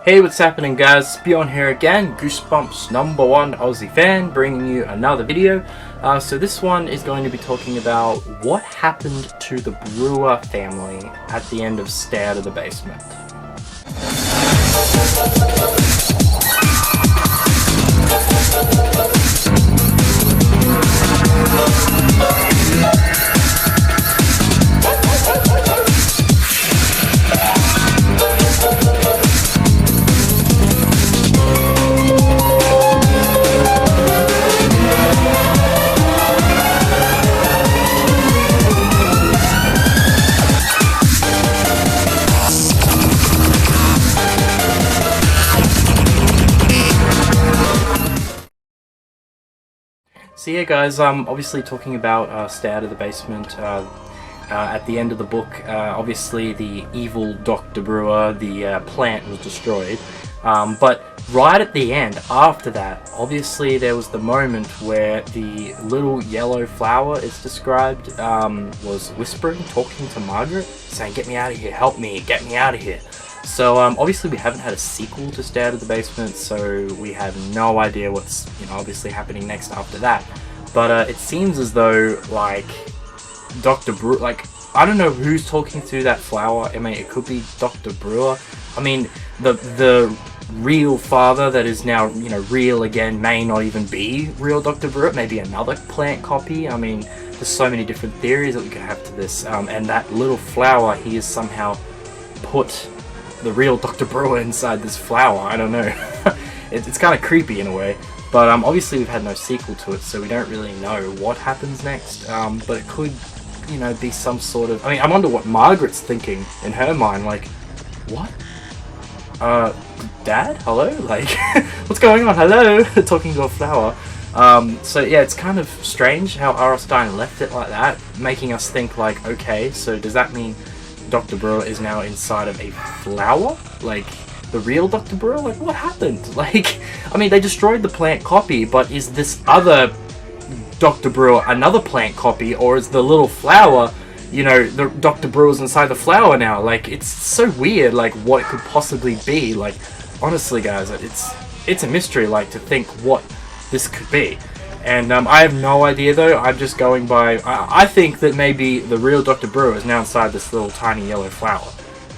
Hey, what's happening guys? Bjorn here again, Goosebumps #1 Aussie fan, bringing you another video. So this one is going to be talking about what happened to the Brewer family at the end of Stay Out of the Basement. So yeah guys, obviously talking about Stay Out of the Basement, at the end of the book, obviously the evil Dr. Brewer, the plant was destroyed, but right at the end, after that, obviously there was the moment where the little yellow flower is described, was whispering, talking to Margaret, saying, "Get me out of here, help me, get me out of here." So obviously we haven't had a sequel to Stay Out of the Basement, so we have no idea what's, obviously happening next after that. But it seems as though, like, Dr. Brewer, like, I don't know who's talking through that flower. I mean, it could be Dr. Brewer. I mean, the real father that is now, real again may not even be real Dr. Brewer. It may be another plant copy. I mean, there's so many different theories that we could have to this. And that little flower, he has somehow put the real Dr. Brewer inside this flower. I don't know. It's kind of creepy in a way, but obviously we've had no sequel to it, so we don't really know what happens next. But it could, be some sort of, I mean, I wonder what Margaret's thinking in her mind, like, what? Dad? Hello? Like, what's going on? Hello? Talking to a flower. So yeah, it's kind of strange how R.L.Stine left it like that, making us think like, okay, so does that mean Dr. Brewer is now inside of a flower? Like, the real Dr. Brewer? Like, what happened? Like, I mean, they destroyed the plant copy, but is this other Dr. Brewer another plant copy, or is the little flower, the Dr. Brewer's inside the flower now? Like, it's so weird, like, what it could possibly be. Like, honestly, guys, it's a mystery, like, to think what this could be. And I have no idea though. I'm just going by, I think that maybe the real Dr. Brewer is now inside this little tiny yellow flower,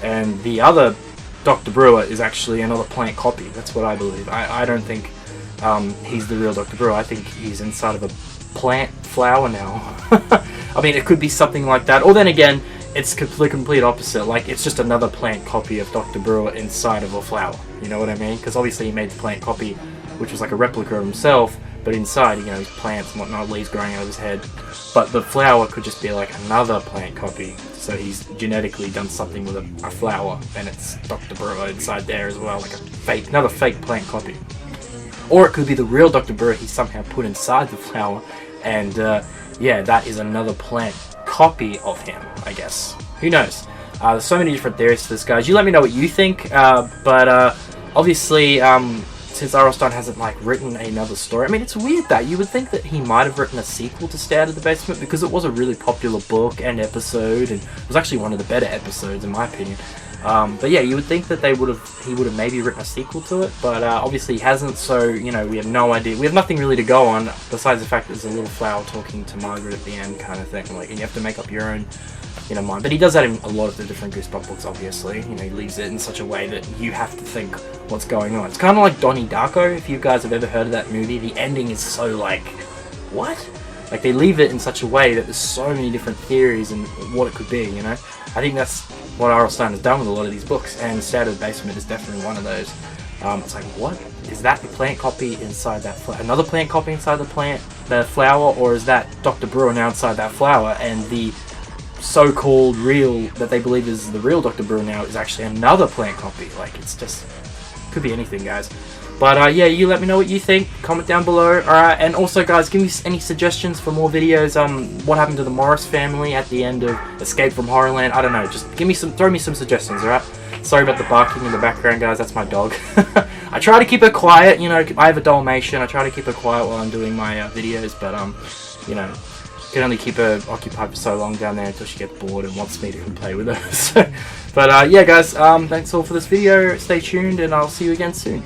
and the other Dr. Brewer is actually another plant copy. That's what I believe. I don't think he's the real Dr. Brewer. I think he's inside of a plant flower now. I mean, it could be something like that, or then again, it's the complete opposite. Like, it's just another plant copy of Dr. Brewer inside of a flower. You know what I mean? Because obviously he made the plant copy, which was like a replica of himself, but inside, his plants and whatnot, leaves growing out of his head. But the flower could just be like another plant copy. So he's genetically done something with a flower, and it's Dr. Brewer inside there as well, like another fake plant copy. Or it could be the real Dr. Brewer he somehow put inside the flower, and yeah, that is another plant copy of him, I guess. Who knows? There's so many different theories to this, guys. You let me know what you think, but obviously, since R.L.Stine hasn't written another story, I mean, it's weird that you would think that he might have written a sequel to Stay Out of the Basement, because it was a really popular book and episode, and it was actually one of the better episodes in my opinion. But yeah, you would think that he would have maybe written a sequel to it, but obviously he hasn't. So we have no idea. We have nothing really to go on besides the fact that there's a little flower talking to Margaret at the end, kind of thing. Like, and you have to make up your own mind. But he does that in a lot of the different Goosebumps books, obviously. He leaves it in such a way that you have to think what's going on. It's kind of like Donnie Darko, if you guys have ever heard of that movie. The ending is so like, what? Like, they leave it in such a way that there's so many different theories and what it could be, I think that's what R.L.Stine has done with a lot of these books, and Stay Out of the Basement is definitely one of those. It's like, what? Is that the plant copy inside that flower? Another plant copy inside the flower? Or is that Dr. Brewer now inside that flower, and the so-called real that they believe is the real Dr. Brewer now is actually another plant copy? Like, it's just, could be anything, guys. But yeah, you let me know what you think. Comment down below. Alright, and also guys, give me any suggestions for more videos. What happened to the Morris family at the end of Escape from Horrorland? I don't know, just throw me some suggestions, alright? Sorry about the barking in the background, guys, that's my dog. I try to keep her quiet, I have a Dalmatian. I try to keep her quiet while I'm doing my videos, but can only keep her occupied for so long down there until she gets bored and wants me to come play with her. So, But yeah, guys, thanks all for this video. Stay tuned, and I'll see you again soon.